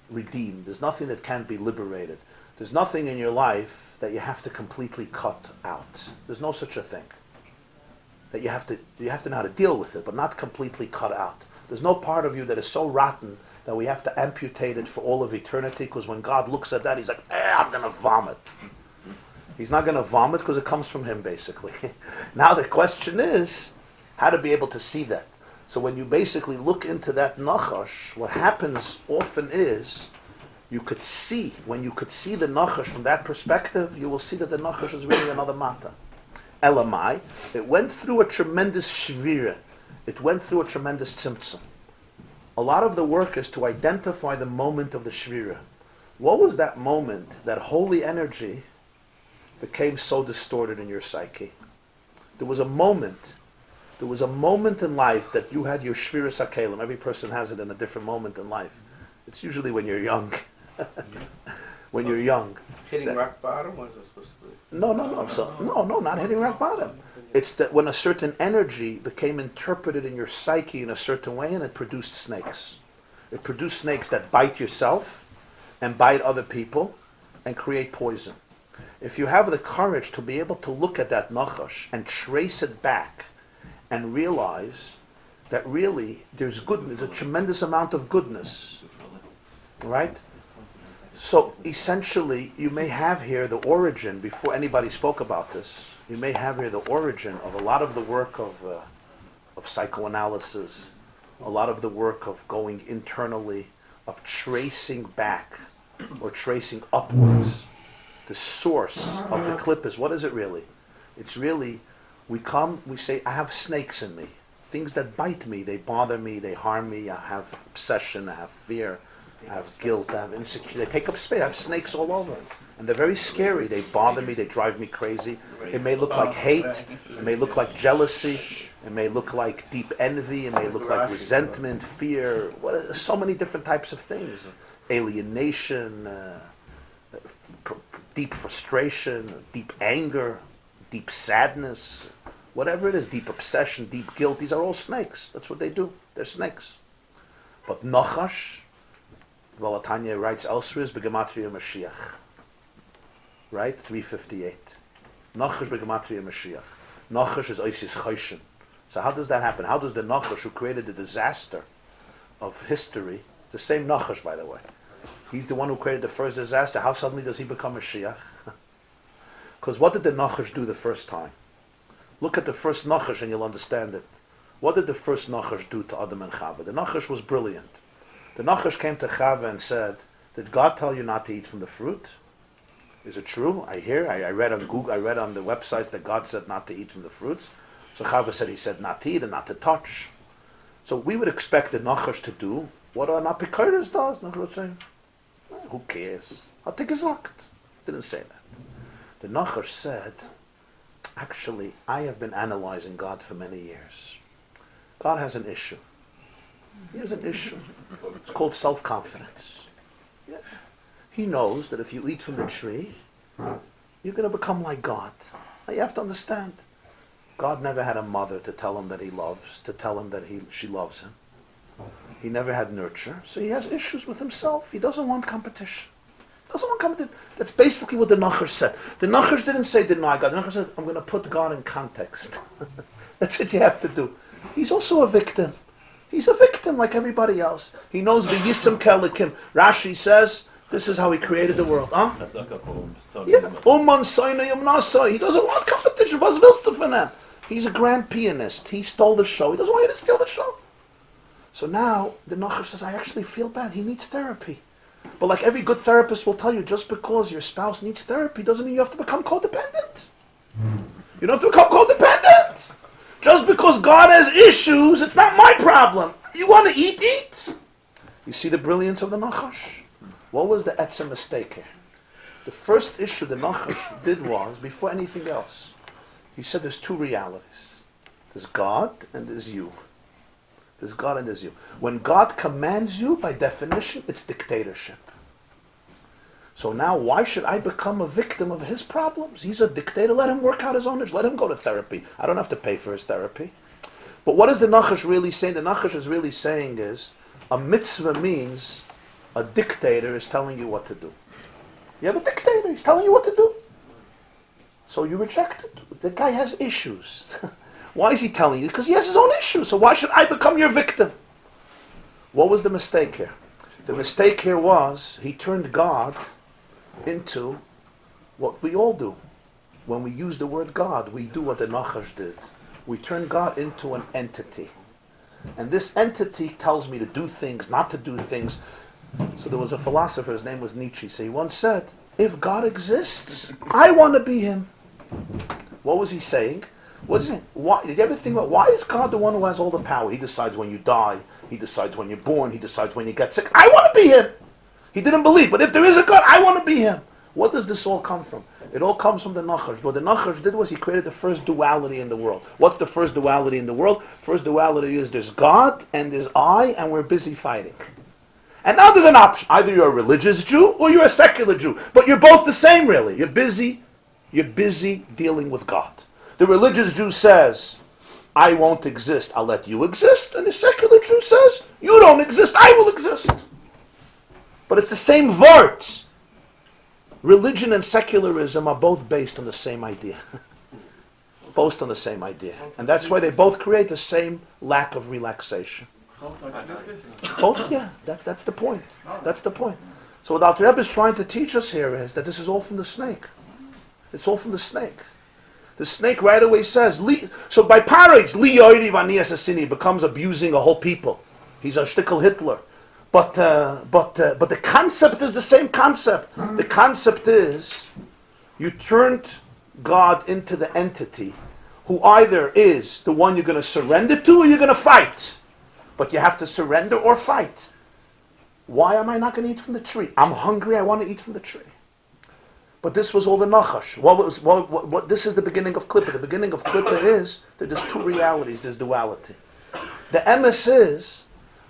redeemed. There's nothing that can't be liberated. There's nothing in your life that you have to completely cut out. There's no such a thing. That you have to know how to deal with it, but not completely cut out. There's no part of you that is so rotten that we have to amputate it for all of eternity, because when God looks at that, he's like, I'm going to vomit. He's not going to vomit because it comes from him, basically. Now the question is how to be able to see that. So when you basically look into that nachash, what happens often is you could see, when you could see the nachash from that perspective, you will see that the nachash is really another mata. Elamai, it went through a tremendous shvira. It went through a tremendous tzimtzum. A lot of the work is to identify the moment of the shvira. What was that moment that holy energy became so distorted in your psyche? There was a moment in life that you had your shviras hakelim. Every person has it in a different moment in life. It's usually when you're young. When you're young. hitting rock bottom. What is it supposed to be? No, not hitting rock bottom. It's that when a certain energy became interpreted in your psyche in a certain way, and it produced snakes. It produced snakes that bite yourself and bite other people and create poison. If you have the courage to be able to look at that nachash and trace it back and realize that really there's goodness, a tremendous amount of goodness, right? So essentially, you may have here the origin, before anybody spoke about this, you may have here the origin of a lot of the work of psychoanalysis, a lot of the work of going internally, of tracing back or tracing upwards. The source of the clip is, what is it really? It's really, we say, I have snakes in me. Things that bite me, they bother me, they harm me, I have obsession, I have fear, I have guilt, I have insecurity. They take up space, I have snakes all over. And they're very scary, they bother me, they drive me crazy. It may look like hate, it may look like jealousy, it may look like deep envy, it may look like resentment, fear, so many different types of things. Alienation, deep frustration, deep anger, deep sadness, whatever it is, deep obsession, deep guilt, these are all snakes. That's what they do. They're snakes. But Nachash, HaTanya writes elsewhere, is Begematria Mashiach. Right? 358. Nachash Begematria Mashiach. Nachash is Isis Chayshin. So how does that happen? How does the Nachash who created the disaster of history, the same Nachash, by the way, he's the one who created the first disaster, how suddenly does he become a Shiach? Because what did the Nachash do the first time? Look at the first Nachash and you'll understand it. What did the first Nachash do to Adam and Chava? The Nachash was brilliant. The Nachash came to Chava and said, did God tell you not to eat from the fruit? Is it true? I read on Google, I read on the websites that God said not to eat from the fruits. So Chava said, he said not to eat and not to touch. So we would expect the Nachash to do what an Apikoros does. Nachash would say, who cares? I'll take his locket. Didn't say that. The Nachash said, actually, I have been analyzing God for many years. God has an issue. He has an issue. It's called self-confidence. Yeah. He knows that if you eat from the tree, you're going to become like God. Now you have to understand, God never had a mother to tell him that he loves, to tell him that she loves him. He never had nurture, so he has issues with himself. He doesn't want competition. That's basically what the Nachash said. The Nachash didn't say deny God. The Nachash said, I'm going to put God in context. That's what you have to do. He's also a victim. He's a victim like everybody else. He knows the Yisam Kelikim. Rashi says, this is how he created the world. Huh? He doesn't want competition. He's a grand pianist. He stole the show. He doesn't want you to steal the show. So now the Nachash says, I actually feel bad. He needs therapy. But like every good therapist will tell you, just because your spouse needs therapy doesn't mean you have to become codependent. You don't have to become codependent. Just because God has issues, it's not my problem. You want to eat, eat. You see the brilliance of the Nachash? What was the etzem mistake here? The first issue the Nachash did was, before anything else, he said there's two realities. There's God and there's you. There's God and there's you. When God commands you, by definition, it's dictatorship. So now, why should I become a victim of his problems? He's a dictator. Let him work out his own. Let him go to therapy. I don't have to pay for his therapy. But what is the Nachash really saying? The Nachash is really saying is, a mitzvah means a dictator is telling you what to do. You have a dictator. He's telling you what to do. So you reject it. The guy has issues. Why is he telling you? Because he has his own issues. So why should I become your victim? What was the mistake here? The mistake here was he turned God into what we all do. When we use the word God, we do what the Nachash did. We turn God into an entity. And this entity tells me to do things, not to do things. So there was a philosopher, his name was Nietzsche. So he once said, if God exists, I want to be him. What was he saying? Why, did you ever think about why is God the one who has all the power? He decides when you die. He decides when you're born. He decides when you get sick. I want to be him. He didn't believe, but if there is a God, I want to be him. What does this all come from? It all comes from the Nachash. What the Nachash did was he created the first duality in the world. What's the first duality in the world? First duality is there's God and there's I, and we're busy fighting. And now there's an option. Either you're a religious Jew or you're a secular Jew. But you're both the same, really. You're busy dealing with God. The religious Jew says, I won't exist, I'll let you exist. And the secular Jew says, you don't exist, I will exist. But it's the same vort. Religion and secularism are both based on the same idea. Both on the same idea. And that's why they both create the same lack of relaxation. Both, yeah, that's the point. That's the point. So what the Rebbe is trying to teach us here is that this is all from the snake. It's all from the snake. The snake right away says, so by parrots, Liadi Assassini becomes abusing a whole people. He's a shtickle Hitler. But the concept is the same concept. The concept is you turned God into the entity who either is the one you're going to surrender to or you're going to fight. But you have to surrender or fight. Why am I not going to eat from the tree? I'm hungry, I want to eat from the tree. But this was all the Nachash. What this is the beginning of Klippa. The beginning of Klippa is that there's two realities, there's duality. The emes is,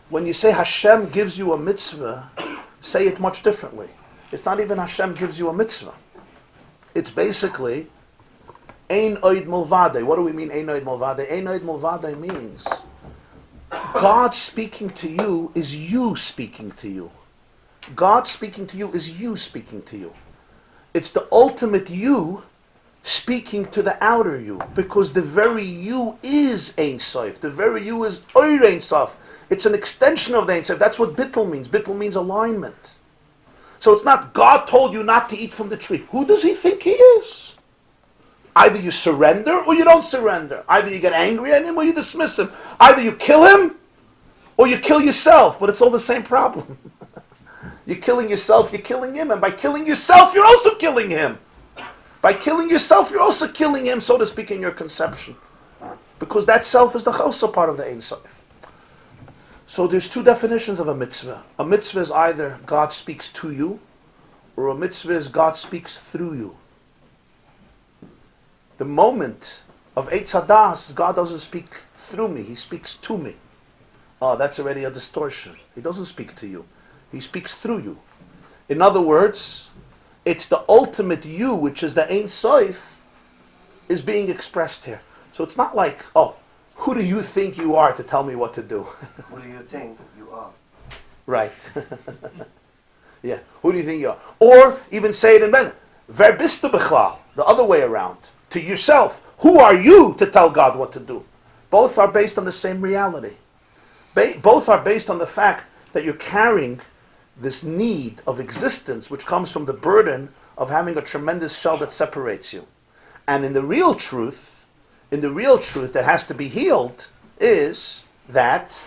when you say Hashem gives you a mitzvah, say it much differently. It's not even Hashem gives you a mitzvah. It's basically, Ein Oid Mulvade. What do we mean, Ein Oid Mulvade? Ein Oid Mulvade means, God speaking to you is you speaking to you. God speaking to you is you speaking to you. It's the ultimate you speaking to the outer you, because the very you is Ein Sof. The very you is Oir Ein Sof. It's an extension of the Ein Sof. That's what bittul means. Bittul means alignment. So it's not God told you not to eat from the tree. Who does he think he is? Either you surrender or you don't surrender. Either you get angry at him or you dismiss him. Either you kill him or you kill yourself. But it's all the same problem. You're killing yourself, you're killing him. And by killing yourself, you're also killing him. By killing yourself, you're also killing him, so to speak, in your conception. Because that self is the also part of the Ein Sof. So there's two definitions of a mitzvah. A mitzvah is either God speaks to you, or a mitzvah is God speaks through you. The moment of Eitz Hadas, God doesn't speak through me, he speaks to me. Oh, that's already a distortion. He doesn't speak to you. He speaks through you. In other words, it's the ultimate you, which is the Ein Sof, is being expressed here. So it's not like, oh, who do you think you are to tell me what to do? Who do you think you are? Right. Yeah, who do you think you are? Or even say it in Ben, Wer bist du bechlal? The other way around. To yourself. Who are you to tell God what to do? Both are based on the same reality. Both are based on the fact that you're carrying this need of existence, which comes from the burden of having a tremendous shell that separates you. And in the real truth that has to be healed is that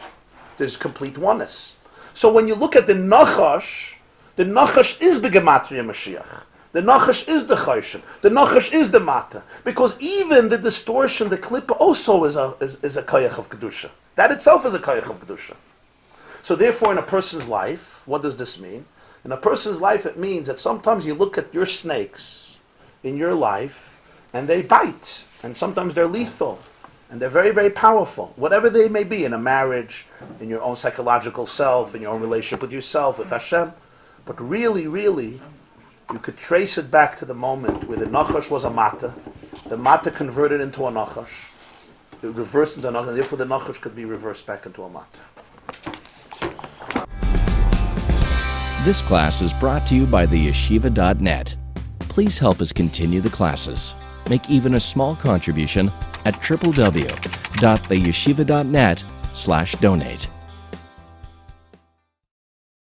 there's complete oneness. So when you look at the Nachash is Begematria Mashiach. The Nachash is the Chayshin. The Nachash is the Mata. Because even the distortion, the Klippa, also is a Kayach of Kedusha. That itself is a Kayach of Kedusha. So therefore, in a person's life, what does this mean? In a person's life, it means that sometimes you look at your snakes in your life, and they bite. And sometimes they're lethal. And they're very, very powerful. Whatever they may be, in a marriage, in your own psychological self, in your own relationship with yourself, with Hashem. But really, really, you could trace it back to the moment where the Nachash was a Mata. The Mata converted into a Nachash. It reversed into a Nachash, and therefore the Nachash could be reversed back into a Mata. This class is brought to you by theyeshiva.net. Please help us continue the classes. Make even a small contribution at www.theyeshiva.net/donate.